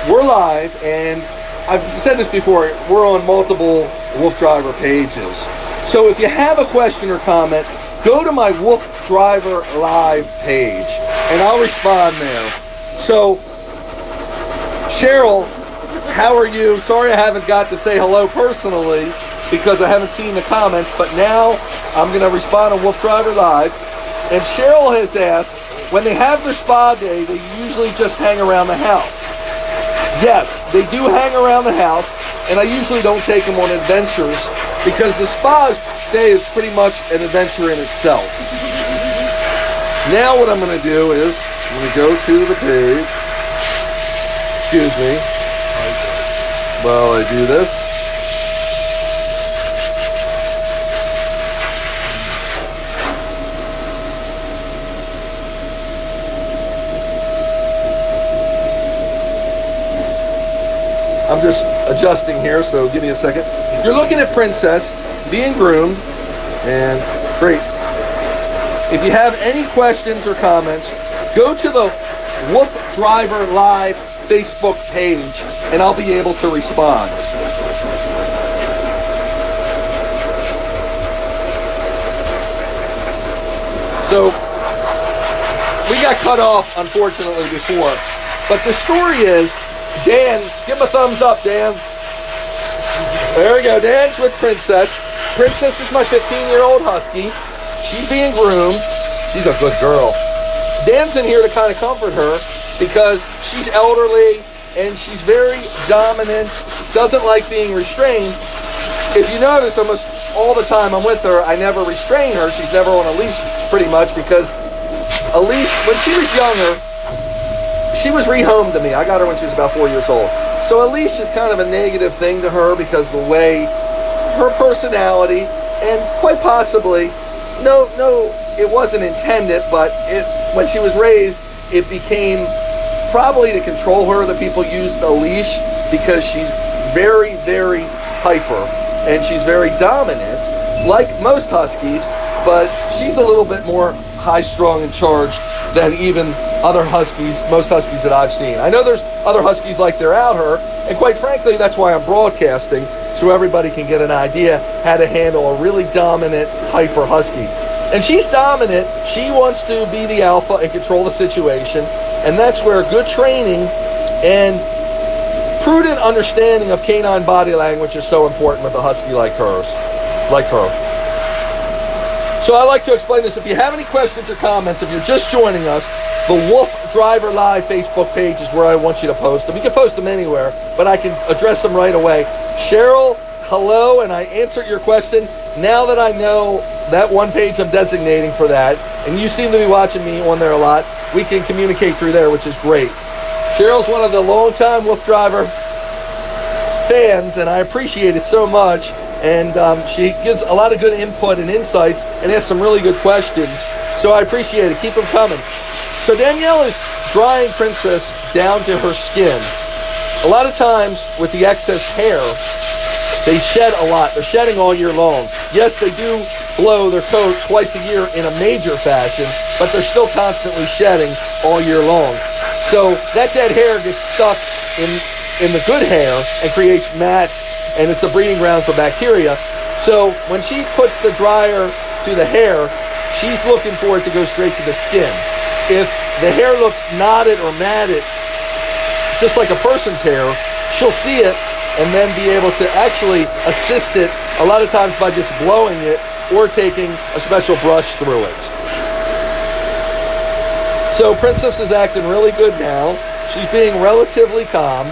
we're live, and I've said this before, we're on multiple Wolf Driver pages. So if you have a question or comment, go to my Wolf Driver Live page, and I'll respond there. So, Cheryl, how are you? Sorry I haven't got to say hello personally because I haven't seen the comments, but now I'm going to respond on Wolf Driver Live. And Cheryl has asked, when they have their spa day, they usually just hang around the house. Yes, they do hang around the house, and I usually don't take them on adventures because the spa day is pretty much an adventure in itself. Now what I'm going to do is, I'm going to go to the page. Excuse me. While I do this. I'm just adjusting here, so give me a second. You're looking at Princess being groomed, and great. If you have any questions or comments, go to the Wolf Driver Live Facebook page, and I'll be able to respond. So, we got cut off, unfortunately, before. But the story is, Dan, give him a thumbs up, Dan. There we go, Dan's with Princess. Princess is my 15-year-old husky. She's being groomed. She's a good girl. Dan's in here to kind of comfort her because she's elderly and she's very dominant, doesn't like being restrained. If you notice, almost all the time I'm with her, I never restrain her. She's never on a leash, pretty much, because a leash, when she was younger, she was rehomed to me. I got her when she was about 4 years old. So a leash is kind of a negative thing to her because the way her personality, and quite possibly, no, it wasn't intended, but when she was raised, it became probably to control her that people used a leash because she's very, very hyper and she's very dominant, like most huskies, but she's a little bit more high-strung and charged than even other huskies, most huskies that I've seen. I know there's other huskies like they're out her, and quite frankly, that's why I'm broadcasting, so everybody can get an idea how to handle a really dominant, hyper husky. And she's dominant. She wants to be the alpha and control the situation, and that's where good training and prudent understanding of canine body language is so important with a husky like her. So I like to explain this. If you have any questions or comments, if you're just joining us, the Wolf Driver Live Facebook page is where I want you to post them. You can post them anywhere, but I can address them right away. Cheryl, hello, and I answered your question. Now that I know that one page I'm designating for that, and you seem to be watching me on there a lot, we can communicate through there, which is great. Cheryl's one of the long-time Wolf Driver fans, and I appreciate it so much. And she gives a lot of good input and insights and asks some really good questions. So I appreciate it. Keep them coming. So Danielle is drying Princess down to her skin. A lot of times with the excess hair, they shed a lot. They're shedding all year long. Yes, they do blow their coat twice a year in a major fashion, but they're still constantly shedding all year long. So that dead hair gets stuck in the good hair and creates mats, and it's a breeding ground for bacteria. So when she puts the dryer to the hair, she's looking for it to go straight to the skin. If the hair looks knotted or matted, just like a person's hair, she'll see it and then be able to actually assist it a lot of times by just blowing it or taking a special brush through it. So Princess is acting really good now. She's being relatively calm.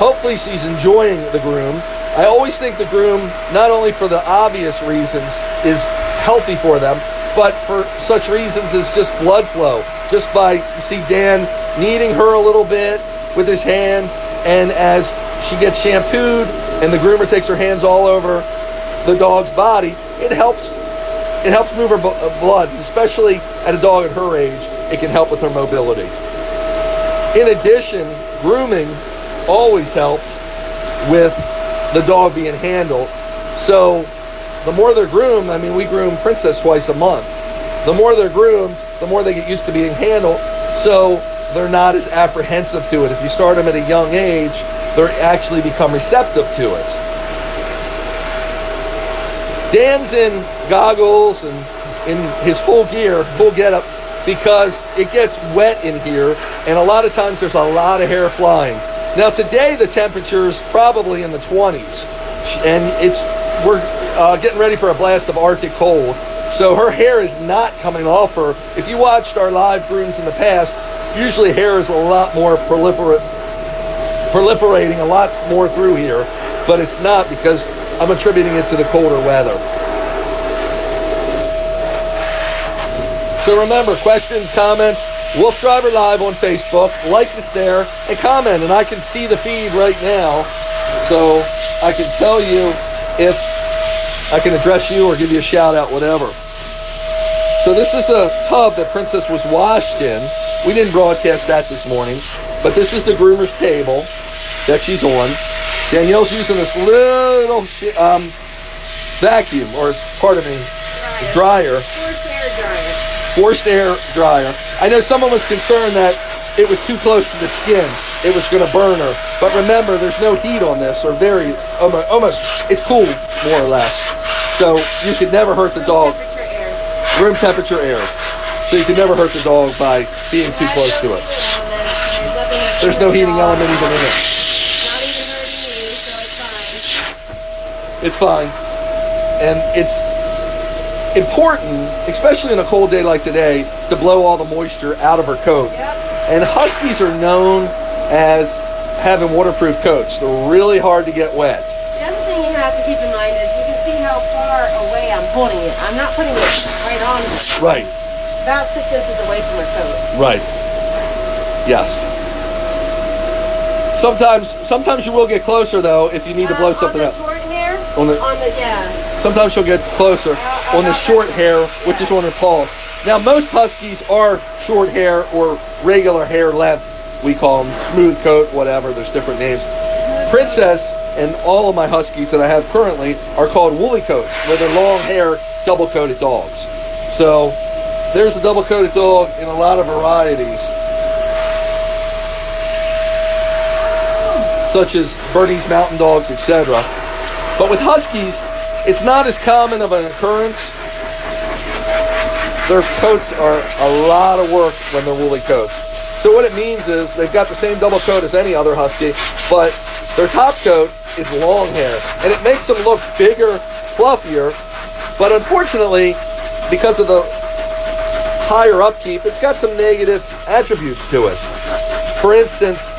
Hopefully she's enjoying the groom. I always think the groom, not only for the obvious reasons, is healthy for them, but for such reasons as just blood flow. Just by, you see Dan kneading her a little bit with his hand, and as she gets shampooed and the groomer takes her hands all over the dog's body, it helps move her blood, especially at a dog at her age. It can help with her mobility. In addition, grooming always helps with the dog being handled. So the more they're groomed, I mean, we groom Princess twice a month. The more they're groomed, the more they get used to being handled. So they're not as apprehensive to it. If you start them at a young age, they actually become receptive to it. Dan's in goggles and in his full gear, full getup, because it gets wet in here, and a lot of times there's a lot of hair flying. Now today the temperature's probably in the 20s, and we're getting ready for a blast of Arctic cold. So her hair is not coming off her. If you watched our live grooms in the past, usually hair is a lot more proliferating a lot more through here, but it's not, because I'm attributing it to the colder weather. So remember, questions, comments, Wolf Driver Live on Facebook, like this there, and comment, and I can see the feed right now, so I can tell you if I can address you or give you a shout out, whatever. So this is the tub that Princess was washed in. We didn't broadcast that this morning, but this is the groomer's table that she's on. Danielle's using this little vacuum, or it's part of a dryer. Forced air dryer. I know someone was concerned that it was too close to the skin. It was going to burn her. But remember, there's no heat on this, or very, almost, it's cool, more or less. So you could never hurt the dog. Room temperature air. So you can never hurt the dog by being too close to it. There's no heating element even in it. It's fine. And it's important, especially on a cold day like today, to blow all the moisture out of her coat. And Huskies are known as having waterproof coats. They're really hard to get wet. The other thing you have to keep in mind is you can see how far away I'm holding it. I'm not putting it right on. Right. About 6 inches away from her coat. Right. Yes. Sometimes you will get closer though if you need to blow something up. On the short hair? Yeah. Sometimes she'll get closer on the short hair, which is on her paws. Now most Huskies are short hair or regular hair length. We call them smooth coat, whatever. There's different names. Princess and all of my Huskies that I have currently are called woolly coats, where they're long hair, double coated dogs. So there's a double coated dog in a lot of varieties, such as Bernese Mountain Dogs, etc. But with Huskies, it's not as common of an occurrence. Their coats are a lot of work when they're woolly coats. So what it means is they've got the same double coat as any other Husky, but their top coat is long hair, and it makes them look bigger, fluffier, but unfortunately, because of the higher upkeep, it's got some negative attributes to it. For instance,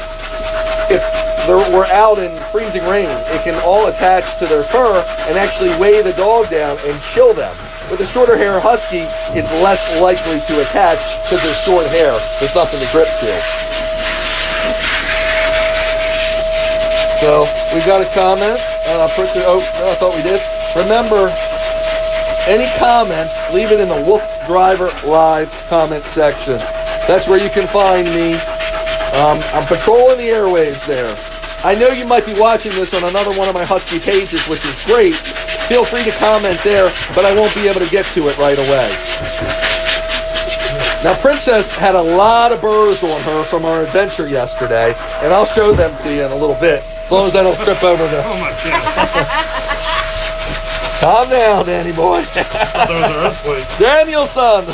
if we're out in freezing rain, it can all attach to their fur and actually weigh the dog down and chill them. With a shorter hair Husky, it's less likely to attach because there's short hair. There's nothing to grip to. So we've got a comment. I thought we did. Remember, any comments, leave it in the Wolf Driver Live comment section. That's where you can find me. I'm patrolling the airwaves there. I know you might be watching this on another one of my Husky pages, which is great. Feel free to comment there, but I won't be able to get to it right away. Now, Princess had a lot of burrs on her from our adventure yesterday, and I'll show them to you in a little bit, as long as I don't trip over them. Oh my goodness. Calm down, Danny boy. There was an earthquake. Danielson.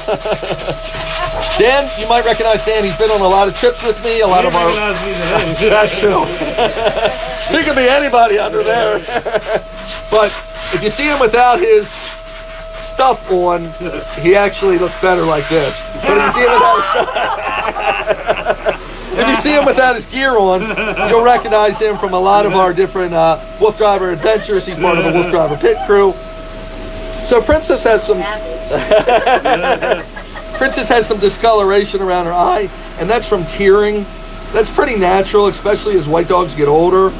Dan, you might recognize Dan. He's been on a lot of trips with me. A lot of our. That's true. He could be anybody under there. But if you see him without his stuff on, he actually looks better like this. But if you see him without his gear on, you'll recognize him from a lot of our different Wolf Driver adventures. He's part of the Wolf Driver pit crew. So Princess has some discoloration around her eye, and that's from tearing. That's pretty natural, especially as white dogs get older.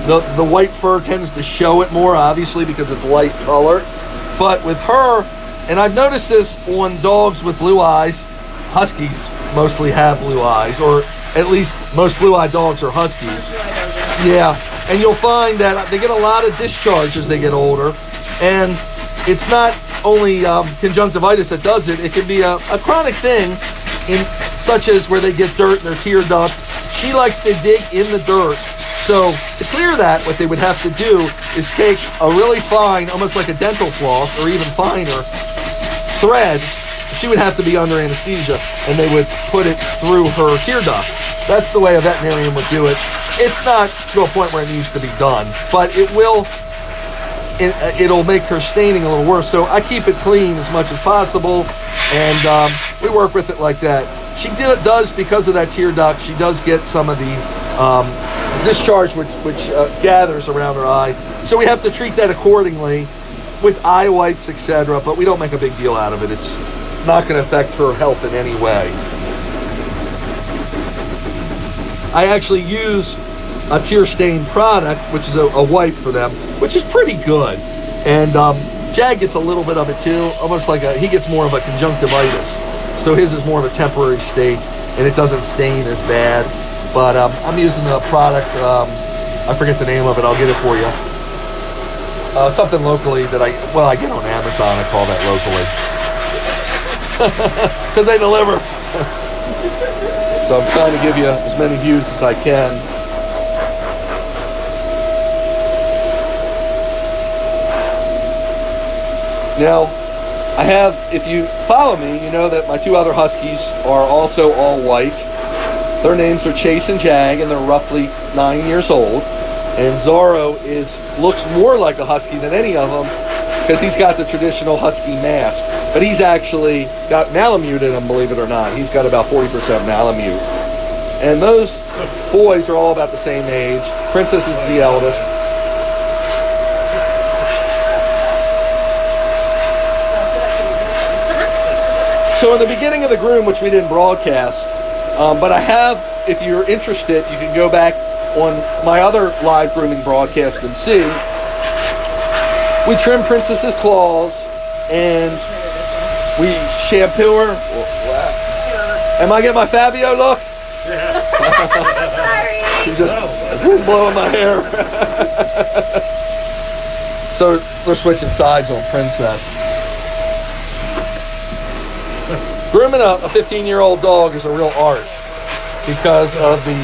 The white fur tends to show it more, obviously, because it's light color. But with her, and I've noticed this on dogs with blue eyes, Huskies mostly have blue eyes, or at least most blue-eyed dogs are Huskies. Yeah, and you'll find that they get a lot of discharge as they get older, and it's not only conjunctivitis that does it. It can be a chronic thing such as where they get dirt and their tear duct. She likes to dig in the dirt. So to clear that, what they would have to do is take a really fine, almost like a dental floss or even finer, thread. She would have to be under anesthesia, and they would put it through her tear duct. That's the way a veterinarian would do it. It's not to a point where it needs to be done, but it'll make her staining a little worse. So I keep it clean as much as possible, and we work with it like that. She does, because of that tear duct, she does get some of the discharge which gathers around her eye. So we have to treat that accordingly with eye wipes, etc. But we don't make a big deal out of it. It's not going to affect her health in any way. I actually use a tear stain product, which is a wipe for them, which is pretty good. And Jag gets a little bit of it too, almost like he gets more of a conjunctivitis. So his is more of a temporary state, and it doesn't stain as bad. But I'm using a product, I forget the name of it, I'll get it for you. Something locally that I get on Amazon, I call that locally. Because they deliver. So I'm trying to give you as many views as I can. Now, I have, if you follow me, you know that my two other Huskies are also all white. Their names are Chase and Jag, and they're roughly 9 years old. And Zorro looks more like a Husky than any of them, because he's got the traditional Husky mask. But he's actually got Malamute in him, believe it or not. He's got about 40% Malamute. And those boys are all about the same age. Princess is the eldest. So in the beginning of the groom, which we didn't broadcast, but I have, if you're interested, you can go back on my other live grooming broadcast and see. We trim Princess's claws and we shampoo her. Am I getting my Fabio look? She's just blowing my hair. So we're switching sides on Princess. Grooming a 15-year-old dog is a real art because of the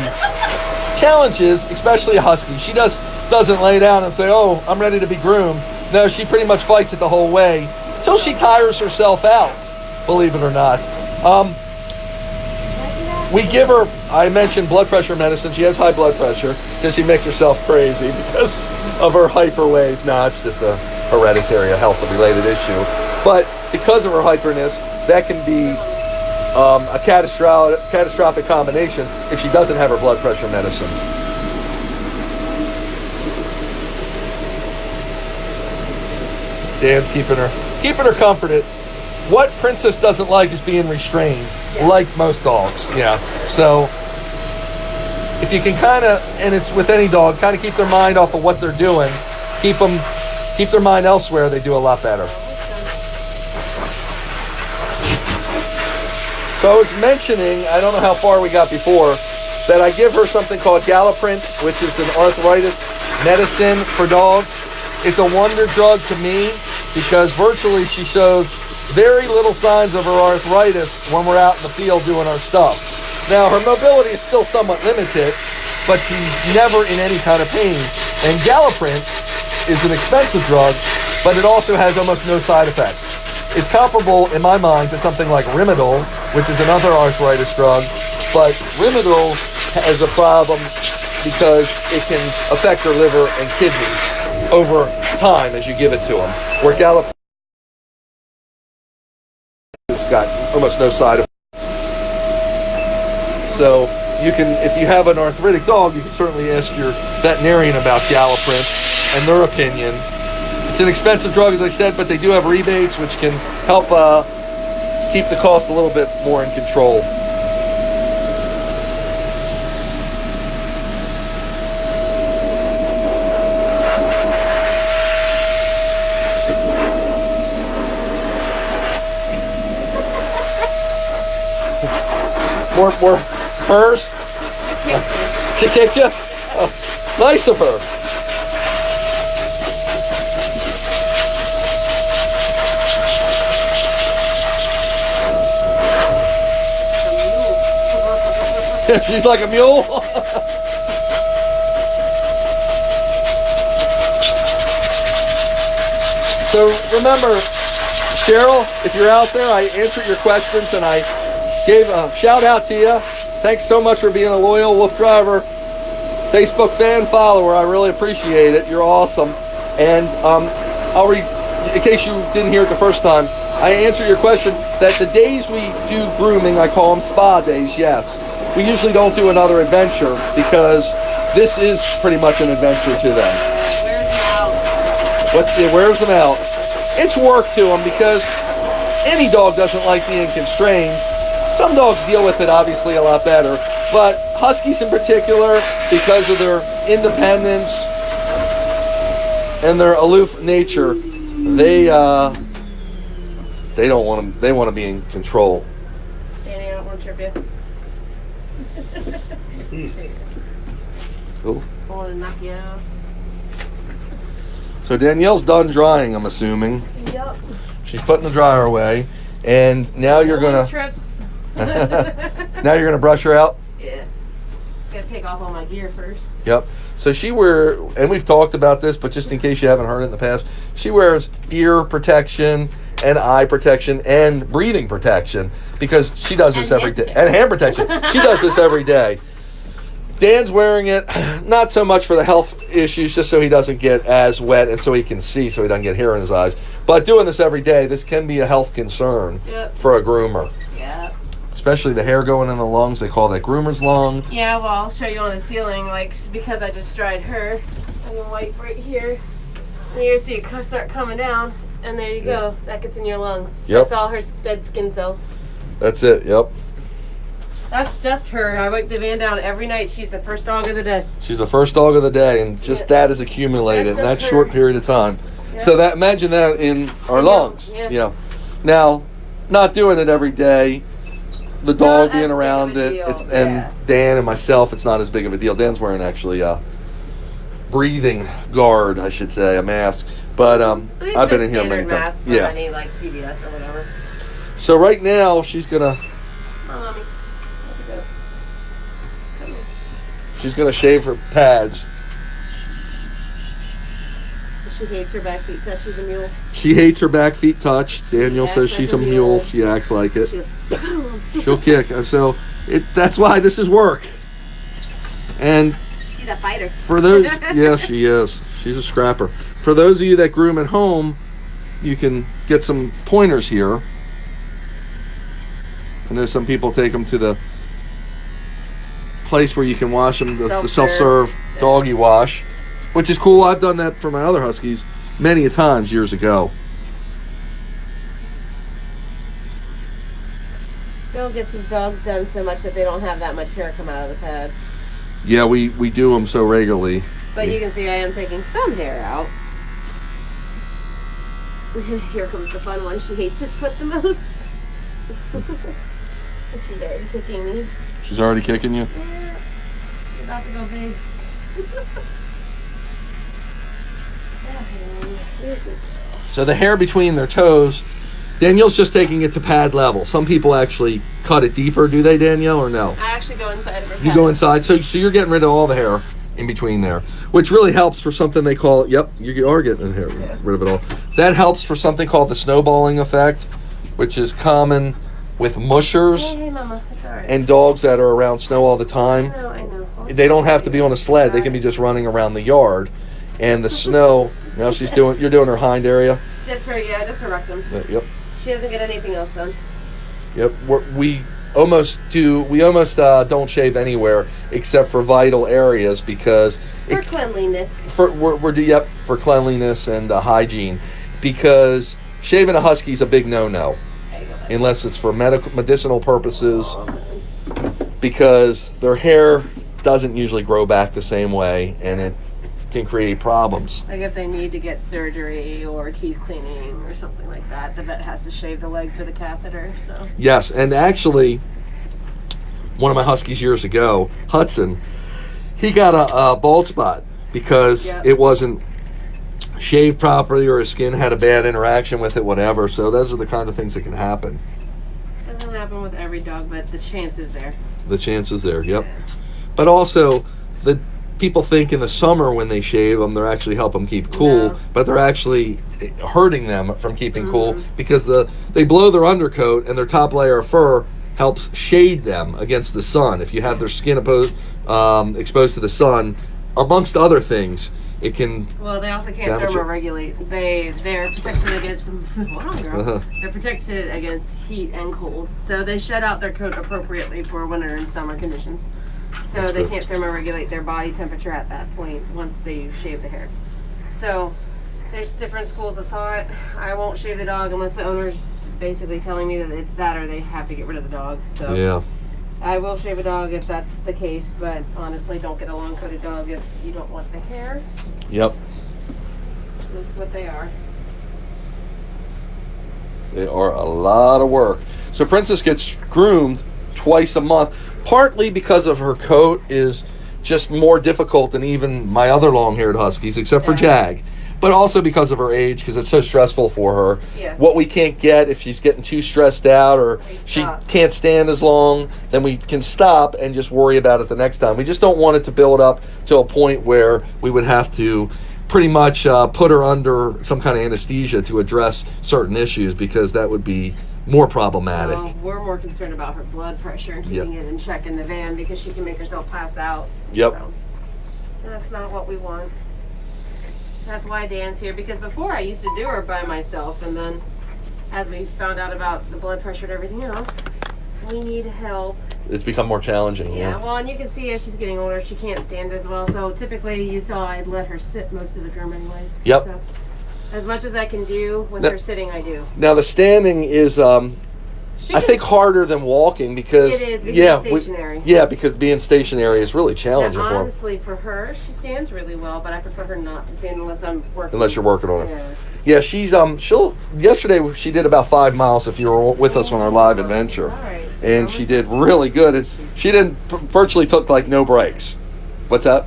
challenges, especially a Husky. She doesn't lay down and say, oh, I'm ready to be groomed. No, she pretty much fights it the whole way till she tires herself out, believe it or not. We give her, I mentioned blood pressure medicine. She has high blood pressure because she makes herself crazy because of her hyper ways. No, it's just a hereditary, a health-related issue. But because of her hyperness, that can be a catastrophic combination if she doesn't have her blood pressure medicine. Dan's keeping her comforted. What Princess doesn't like is being restrained, like most dogs. Yeah. So if you can kind of, and it's with any dog, kind of keep their mind off of what they're doing, keep their mind elsewhere, they do a lot better. So I was mentioning, I don't know how far we got before, that I give her something called Galliprant, which is an arthritis medicine for dogs. It's a wonder drug to me because virtually she shows very little signs of her arthritis when we're out in the field doing our stuff. Now, her mobility is still somewhat limited, but she's never in any kind of pain. And Galliprant is an expensive drug, but it also has almost no side effects. It's comparable, in my mind, to something like Rimadyl, which is another arthritis drug, but Rimadyl has a problem because it can affect her liver and kidneys over time as you give it to them. Where Galliprant, it's got almost no side effects. So you can, if you have an arthritic dog, you can certainly ask your veterinarian about Galliprant and their opinion. It's an expensive drug, as I said, but they do have rebates, which can help keep the cost a little bit more in control. More hers? She kicked you? Oh, nice of her. She's like a mule. So remember, Cheryl, if you're out there, I answered your questions and I gave a shout out to you. Thanks so much for being a loyal Wolf Driver Facebook fan follower. I really appreciate it. You're awesome. And in case you didn't hear it the first time, I answered your question that the days we do grooming, I call them spa days, yes. We usually don't do another adventure because this is pretty much an adventure to them. It wears them out. It's work to them because any dog doesn't like being constrained. Some dogs deal with it obviously a lot better, but Huskies in particular, because of their independence and their aloof nature, they don't want them. They want to be in control. Danny, I don't want to trip you. Cool. I want to knock you out. So Danielle's done drying, I'm assuming. Yep. She's putting the dryer away, and now you're gonna. Trips. Now you're gonna brush her out. Yeah. Gotta take off all my gear first. Yep. So and we've talked about this, but just in case you haven't heard it in the past, she wears ear protection and eye protection and breathing protection because she does this every day. And hand protection. She does this every day. Dan's wearing it, not so much for the health issues, just so he doesn't get as wet and so he can see, so he doesn't get hair in his eyes. But doing this every day, this can be a health concern for a groomer. Yeah. Especially the hair going in the lungs. They call that groomer's lung. Yeah, well, I'll show you on the ceiling, like, because I just dried her. I'm going to wipe right here. And you see it start coming down, and there you go. That gets in your lungs. Yep. That's all her dead skin cells. That's it, yep. That's just her. I wipe the van down every night. She's the first dog of the day. She's the first dog of the day, and just that is accumulated in that short period of time. Yep. So that imagine that in our lungs. Yeah. You know. Now, not doing it every day, the dog being around it, and Dan and myself, it's not as big of a deal. Dan's wearing actually a breathing guard, I should say, a mask. But I've been in here many times. Yeah. Any like CVS or whatever. So right now she's gonna. Mommy. She's gonna shave her pads. She hates her back feet touch. She's a mule. She hates her back feet touched. Daniel says she's a mule. She acts like it. She'll kick. So that's why this is work. And she's a fighter. For those, yeah, she is. She's a scrapper. For those of you that groom at home, you can get some pointers here. I know some people take them to the place where you can wash them, the self-serve doggy wash, which is cool. I've done that for my other Huskies many a times years ago. Bill gets his dogs done so much that they don't have that much hair come out of the pads. Yeah, we do them so regularly. But you can see I am taking some hair out. Here comes the fun one. She hates this foot the most. She's already kicking me. She's already kicking you? Yeah. She's about to go big. So the hair between their toes, Danielle's just taking it to pad level. Some people actually cut it deeper. Do they, Danielle, or no? I actually go inside of her pad. You go inside. So you're getting rid of all the hair in between there, which really helps for something they call, you are getting rid of it all. That helps for something called the snowballing effect, which is common with mushers. Hey, Mama. It's all right. And dogs that are around snow all the time. I know. They don't have to be on a sled. They can be just running around the yard. And the snow, now you're doing her hind area. Just her rectum. Yep. She doesn't get anything else done. Yep. We almost don't shave anywhere except for vital areas because for cleanliness. For cleanliness and hygiene, because shaving a husky is a big no-no unless it's for medicinal purposes, because their hair doesn't usually grow back the same way and it can create problems. Like if they need to get surgery or teeth cleaning or something like that, the vet has to shave the leg for the catheter. So yes, and actually, one of my Huskies years ago, Hudson, he got a bald spot because it wasn't shaved properly or his skin had a bad interaction with it, whatever. So those are the kind of things that can happen. Doesn't happen with every dog, but the chance is there. The chances there, yep. But also, the people think in the summer when they shave them, they're actually help them keep cool, No. but they're actually hurting them from keeping cool because they blow their undercoat and their top layer of fur helps shade them against the sun. If you have their skin exposed to the sun, amongst other things, it can. Well, they also can't damage it. thermoregulate. They're protected against they're protected against heat and cold. So they shed out their coat appropriately for winter and summer conditions. So they can't thermoregulate their body temperature at that point once they shave the hair. So there's different schools of thought. I won't shave the dog unless the owner's basically telling me that it's that or they have to get rid of the dog. So Yeah. I will shave a dog if that's the case, but honestly, don't get a long-coated dog if you don't want the hair. Yep. That's what they are. They are a lot of work. So Princess gets groomed twice a month, partly because of her coat is just more difficult than even my other long-haired huskies, except for Jag. But also because of her age, because it's so stressful for her. Yeah. What we can't get if she's getting too stressed out or she stop. can't stand as long, then we can stop and just worry about it the next time. We just don't want it to build up to a point where we would have to pretty much put her under some kind of anesthesia to address certain issues, because that would be more problematic. We're more concerned about her blood pressure and keeping it in check in the van because she can make herself pass out. Yep. So, that's not what we want. That's why Dan's here, because before I used to do her by myself, and then as we found out about the blood pressure and everything else, we need help. It's become more challenging. Yeah, well, and you can see as she's getting older, she can't stand as well. So typically, you saw I'd let her sit most of the groom anyways. Yep. So, as much as I can do with her sitting, I do. Now the standing is, I think, harder than walking because It is, because it's stationary. because being stationary is really challenging Now, for her. honestly, for her, she stands really well, but I prefer her not to stand unless I'm working. Unless you're working on it. Yeah. Yeah, she's yesterday she did about 5 miles if you were with us on our live adventure. All right. And she did really good. And she didn't virtually took like no breaks. What's that?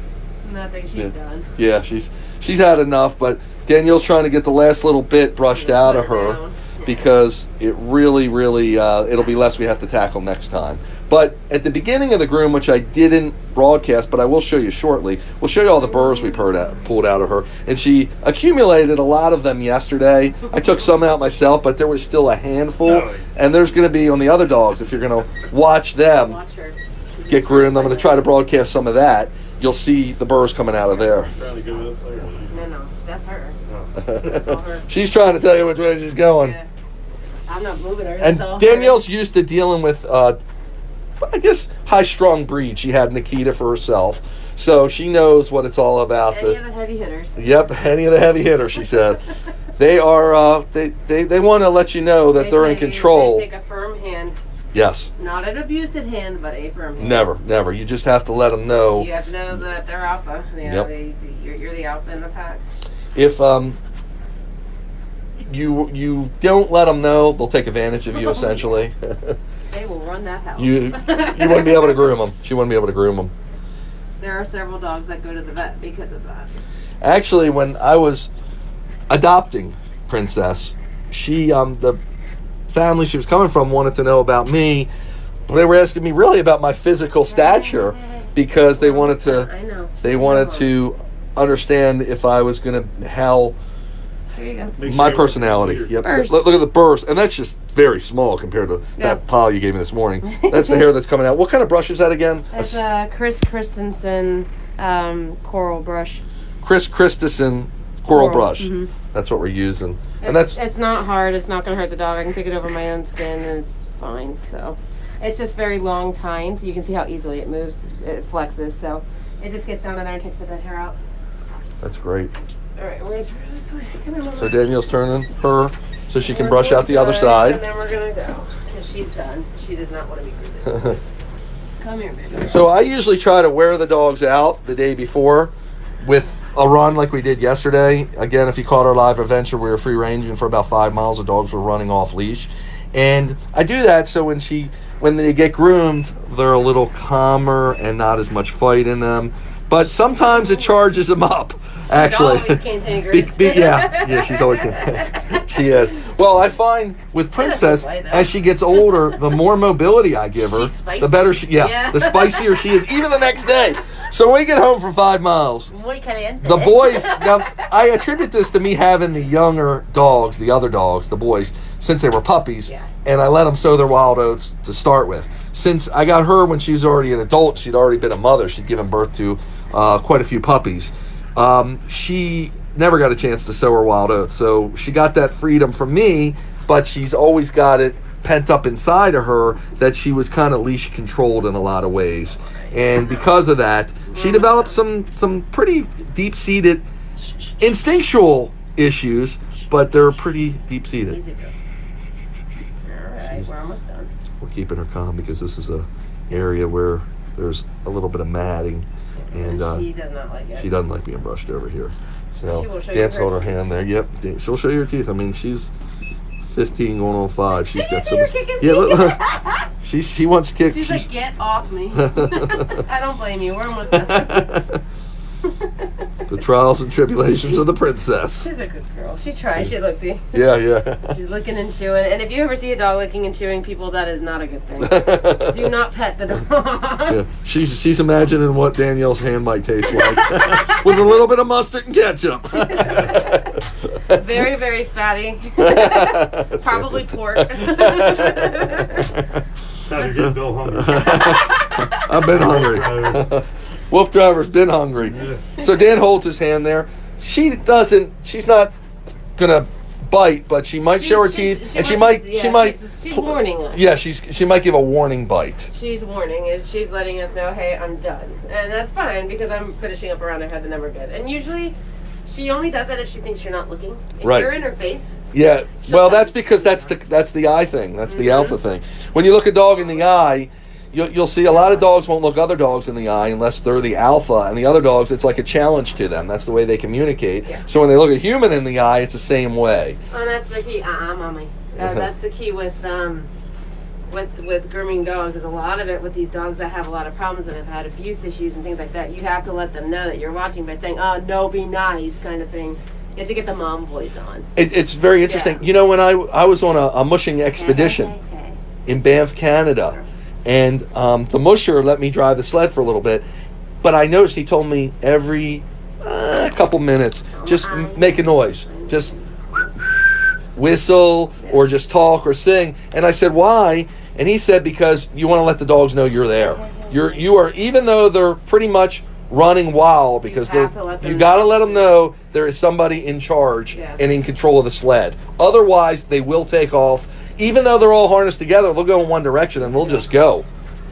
Nothing she's done. Yeah, she's had enough, but Danielle's trying to get the last little bit brushed out of her Down. because it really, it'll be less we have to tackle next time. But at the beginning of the groom, which I didn't broadcast, but I will show you shortly, we'll show you all the burrs we pulled out of her. And she accumulated a lot of them yesterday. I took some out myself, but there was still a handful. And there's going to be on the other dogs, if you're going to watch them Watch her. get groomed, I'm going to try to broadcast some of that. You'll see the burrs coming out of there. No, that's her. That's all her. She's trying to tell you which way she's going. Yeah. I'm not moving her. And that's all Danielle's used to dealing with, I guess, high-strung breed. She had Nikita for herself, so she knows what it's all about. Any of the heavy hitters. Yep, any of the heavy hitters, she said. They are, they want to let you know that they're in control. They take a firm hand. Yes. Not an abusive hand, but a firm hand. Never. You just have to let them know. You have to know that they're alpha. You know, Yep. you're the alpha in the pack. If you don't let them know, they'll take advantage of you, essentially. They will run that house. You wouldn't be able to groom them. She wouldn't be able to groom them. There are several dogs that go to the vet because of that. Actually, when I was adopting Princess, she the family she was coming from wanted to know about me. They were asking me really about my physical stature because they wanted to understand if I was going to how There you go. my personality. Yep. Burrs. Look at the burrs, and that's just very small compared to that pile you gave me this morning. That's the hair that's coming out. What kind of brush is that again? It's a Chris Christensen coral brush. Chris Christensen coral brush. Mhm. That's what we're using, and It's not hard. It's not going to hurt the dog. I can take it over my own skin, and it's fine. So, it's just very long tined. You can see how easily it moves. It flexes. So, it just gets down in there and takes the dead hair out. that's great. All right, we're going to turn it this way. Come on, Mama. So Danielle's turning her so she can We're brush this out the other way, side. And then we're going to go. Because she's done. She does not want to be groomed. Come here, baby. So I usually try to wear the dogs out the day before with a run like we did yesterday. Again, if you caught our live adventure, we were free ranging for about 5 miles. The dogs were running off leash. And I do that so when they get groomed, they're a little calmer and not as much fight in them. but sometimes it charges them up. Actually, always cantankerous. Yeah, she's always cantankerous. She is. Well, I find with Princess, That's okay, though. as she gets older, the more mobility I give her, She's spicy. the better she. Yeah, the spicier she is, even the next day. So when we get home from 5 miles, Muy caliente. the boys. Now, I attribute this to me having the younger dogs, the other dogs, the boys, since they were puppies, Yeah. and I let them sow their wild oats to start with. Since I got her when she was already an adult, she'd already been a mother. She'd given birth to quite a few puppies. She never got a chance to sow her wild oats, so she got that freedom from me, but she's always got it pent up inside of her that she was kind of leash controlled in a lot of ways. And because of that, she developed some pretty deep-seated instinctual issues, but they're pretty deep-seated. Easy girl. All right, we're almost done. We're keeping her calm because this is a area where there's a little bit of matting, and she does not like it. she doesn't like being brushed over here. She will So show Dan's you hold her hers. hand there. Yep, she'll show you her teeth. I mean, she's 15 going on 5. She's Did you got see some. her kicking Yeah, me? look, she wants to kick. She's like, get off me. I don't blame you. We're almost done. The trials and tribulations of the princess. She's a good girl. She tries. She looks you. Yeah. She's licking and chewing. And if you ever see a dog licking and chewing people, that is not a good thing. Do not pet the dog. Yeah. She's imagining what Danielle's hand might taste like with a little bit of mustard and ketchup. Very, very fatty. Probably pork. Starting to get Bill hungry. I've been hungry. Wolf Driver's been hungry. Yeah. So Dan holds his hand there. She's not gonna bite, but she might show her teeth, and she might. She's warning us. Yeah, she might give a warning bite. She's warning us. She's letting us know, hey, I'm done. And that's fine because I'm finishing up around her head and then we're good. And usually she only does that if she thinks you're not looking. If Right. you're in her face. Yeah, well, that's because that's the eye thing. That's the alpha thing. When you look a dog in the eye, you'll see a lot of dogs won't look other dogs in the eye unless they're the alpha, and the other dogs, it's like a challenge to them. That's the way they communicate. Yeah. So when they look a human in the eye, it's the same way. Oh, that's the key. Mommy. That's the key with grooming dogs. Is a lot of it with these dogs that have a lot of problems and have had abuse issues and things like that. You have to let them know that you're watching by saying, "Oh, no, be nice," kind of thing. You have to get the mom voice on. It's very interesting. Yeah. You know, when I was on a mushing expedition Hey. in Banff, Canada, and the musher let me drive the sled for a little bit, but I noticed he told me every couple minutes, just make a noise, just whistle or just talk or sing. And I said, why? And he said, because you want to let the dogs know you're there. You are, even though they're pretty much running wild, because have to let them you got to know. let them know there is somebody in charge Yeah. and in control of the sled. Otherwise, they will take off. Even though they're all harnessed together, they'll go in one direction and they'll just go.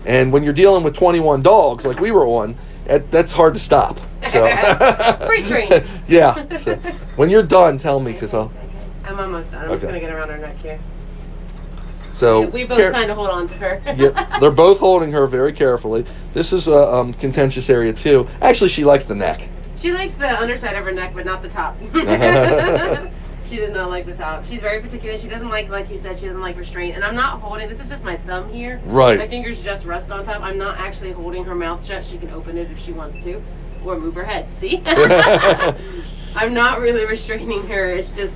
And when you're dealing with 21 dogs, like we were on, that's hard to stop. So Free train. yeah. So when you're done, tell me, because I'll. I'm almost done. I'm just Okay. gonna get around her neck here. So We both kind of hold on to her. Yep, they're both holding her very carefully. This is a contentious area too. Actually, she likes the neck. She likes the underside of her neck, but not the top. She does not like the top. She's very particular. She doesn't like you said, she doesn't like restraint. And I'm not holding, this is just my thumb here. Right. My fingers just rest on top. I'm not actually holding her mouth shut. She can open it if she wants to. Or move her head, see? I'm not really restraining her. It's just,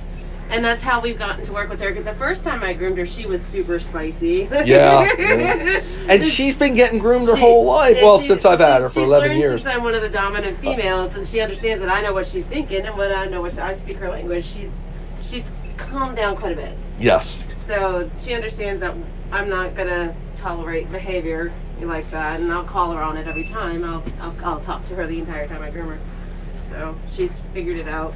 and that's how we've gotten to work with her. Because the first time I groomed her, she was super spicy. Yeah. And she's been getting groomed her whole life. and Well, she- since I've had her for she's 11 learned years. Since I'm one of the dominant females, and she understands that I know what she's thinking, and when I know I speak her language, she's calmed down quite a bit. Yes. So she understands that I'm not gonna tolerate behavior like that, and I'll call her on it every time. I'll talk to her the entire time I groom her. So she's figured it out.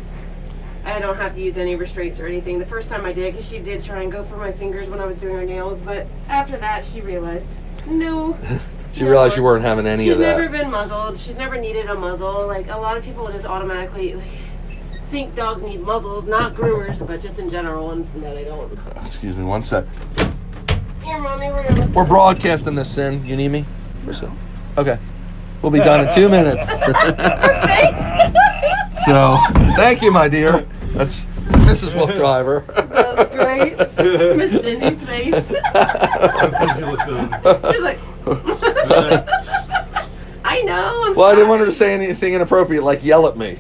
I don't have to use any restraints or anything. The first time I did, because she did try and go for my fingers when I was doing her nails, but after that she realized, no. She realized you weren't having any She's of that. never been muzzled. She's never needed a muzzle. Like, a lot of people just automatically think dogs need muzzles, not groomers, but just in general, and no, they don't. Excuse me, one sec. Here, Mommy, we're gonna We're broadcasting this in. You need me? Okay. We'll be done in 2 minutes. So, thank you, my dear. That's Mrs. Wolf Driver. That was great. Miss Cindy's face. That's what she looked at. She's like, I know, I'm Well, I didn't want her to say anything inappropriate, like yell at me.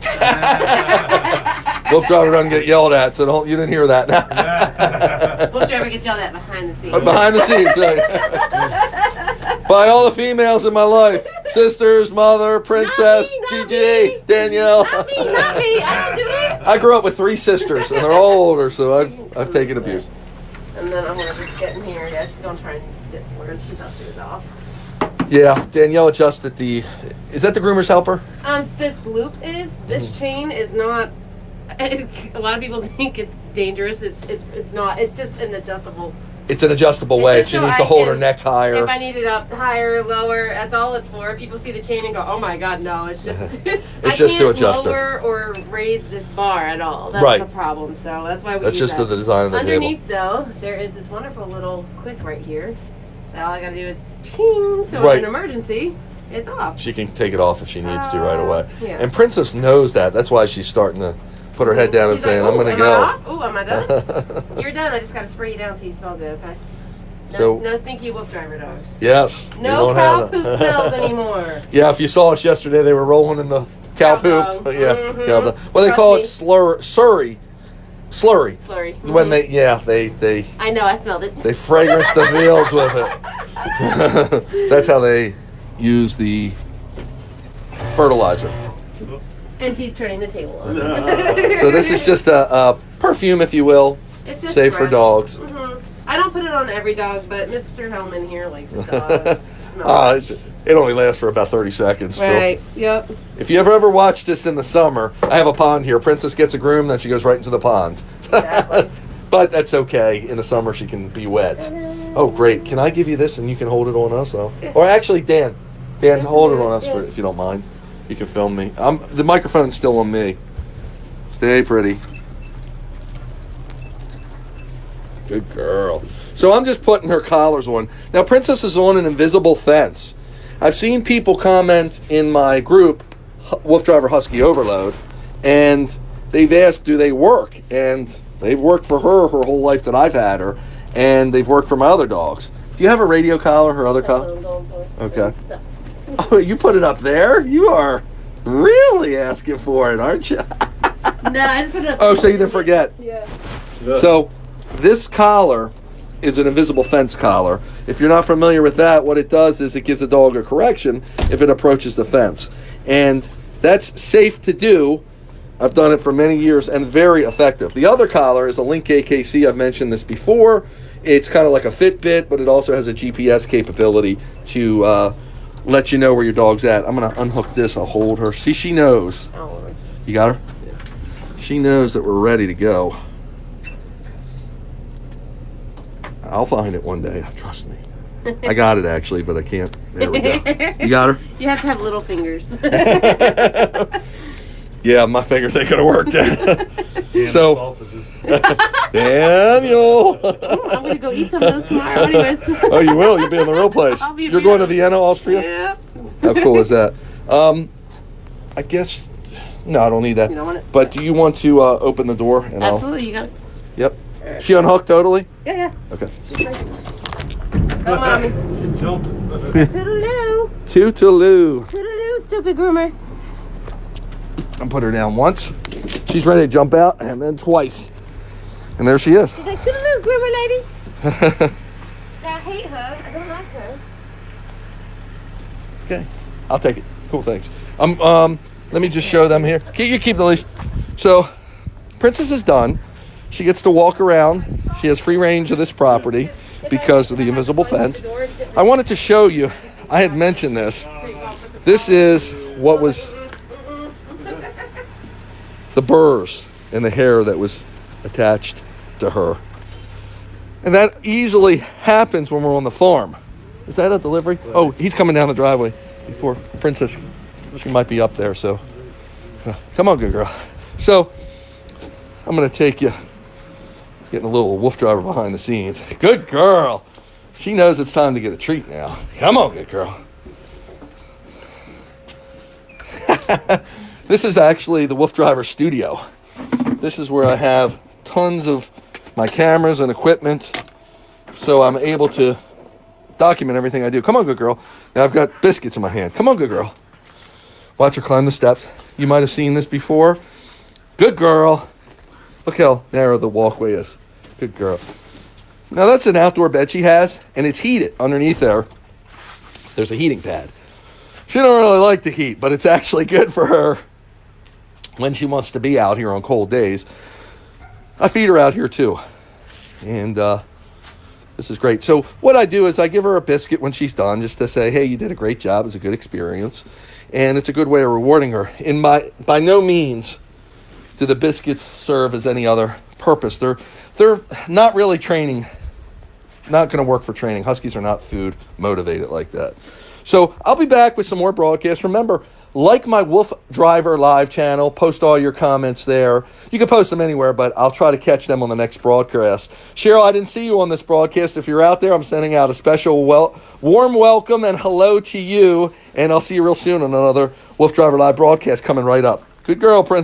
Wolf driver doesn't get yelled at, so you didn't hear that. Wolf driver gets yelled at behind the scenes. Behind the scenes, right. By all the females in my life. Sisters, mother, princess, Not Gigi, me. Danielle. Not me. I don't do it. I grew up with 3 sisters, and they're all older, so I've taken abuse. And then I'm gonna just get in here. Yeah, she's gonna try and get where she thought she was off. Yeah, Danielle adjusted the. Is that the groomer's helper? This loop is. This chain is not. A lot of people think it's dangerous. It's not. It's just an adjustable. It's an adjustable way. If she needs to hold her neck higher. If I need it up higher, lower, that's all it's for. People see the chain and go, "Oh my God, no!" It's just. It's just to adjust lower or raise this bar at all. That's right. the problem. So that's why we. That's use just that. the design of the Underneath though, there is this wonderful little click right here. That all I gotta do is ping. So in an emergency, it's off. She can take it off if she needs to right away. Yeah. And Princess knows that. That's why she's starting to put her head down and saying, "I'm gonna go." Oh, am I done? You're done. I just gotta spray you down so you smell good. Okay. No stinky wolf driver dogs. Yes. No cow poop smells anymore. Yeah, if you saw us yesterday, they were rolling in the cow poop. Yeah, cow dog. Well, they call it slurry. Slurry. When they I know, I smelled it. They fragrance the fields with it. That's how they use the fertilizer. And he's turning the table on. So this is just a perfume, if you will, it's just safe for dogs. I don't put it on every dog, but Mr. Hellman here likes his dogs. It only lasts for about 30 seconds still. Right, yep. If you ever watched this in the summer, I have a pond here. Princess gets a groom, then she goes right into the pond. Exactly. But that's okay. In the summer, she can be wet. Oh, great. Can I give you this and you can hold it on us? Or actually, Dan, hold it on us if you don't mind. You can film me. The microphone's still on me. Stay pretty. Good girl. So I'm just putting her collars on. Now, Princess is on an invisible fence. I've seen people comment in my group, Wolf Driver Husky Overload, and they've asked, do they work? And they've worked for her whole life that I've had her, and they've worked for my other dogs. Do you have a radio collar, her other collar? Okay. Oh, you put it up there? You are really asking for it, aren't you? No, I just put it up. Oh, so you didn't forget. Yeah. So this collar is an invisible fence collar. If you're not familiar with that, what it does is it gives a dog a correction if it approaches the fence. And that's safe to do. I've done it for many years and very effective. The other collar is a Link AKC. I've mentioned this before. It's kind of like a Fitbit, but it also has a GPS capability to let you know where your dog's at. I'm going to unhook this. I'll hold her. See, she knows. You got her? Yeah. She knows that we're ready to go. I'll find it one day. Trust me. I got it actually, but I can't. There we go. You got her? You have to have little fingers. Yeah, my fingers ain't gonna work. So, Daniel. I'm gonna go eat some of those tomorrow, anyways. Oh, you will. You'll be in the real place. You're going to Vienna, Austria. Yeah. How cool is that? I guess. No, I don't need that. You don't want it? But do you want to open the door? And Absolutely, you got it. Yep. She unhooked totally? Yeah. Okay. Oh, mommy. She jumped. Toodaloo. Toodaloo. Toodaloo, stupid groomer. I put her down once. She's ready to jump out, and then twice. And there she is. She's like, toodaloo, groomer lady. I hate her. I don't like her. Okay. I'll take it. Cool, thanks. Let me just show them here. You keep the leash. So, Princess is done. She gets to walk around. She has free range of this property because of the invisible fence. I wanted to show you, I had mentioned this. This is what was the burrs in the hair that was attached to her. And that easily happens when we're on the farm. Is that a delivery? Oh, he's coming down the driveway before Princess. She might be up there, so. Come on, good girl. So, I'm going to take you. Getting a little wolf driver behind the scenes. Good girl. She knows it's time to get a treat now. Come on, good girl. This is actually the Wolf Driver studio. This is where I have tons of my cameras and equipment, so I'm able to document everything I do. Come on, good girl. Now I've got biscuits in my hand. Come on, good girl. Watch her climb the steps. You might have seen this before. Good girl. Look how narrow the walkway is. Good girl. Now that's an outdoor bed she has, and it's heated underneath there. There's a heating pad. She don't really like the heat, but it's actually good for her when she wants to be out here on cold days. I feed her out here too. And this is great. So what I do is I give her a biscuit when she's done, just to say, hey, you did a great job. It's a good experience. And it's a good way of rewarding her. By no means do the biscuits serve as any other purpose. They're not really training, not going to work for training. Huskies are not food motivated like that. So I'll be back with some more broadcasts. Remember, like my Wolf Driver Live channel. Post all your comments there. You can post them anywhere, but I'll try to catch them on the next broadcast. Cheryl, I didn't see you on this broadcast. If you're out there, I'm sending out a special warm welcome and hello to you. And I'll see you real soon on another Wolf Driver Live broadcast coming right up. Good girl, Prince.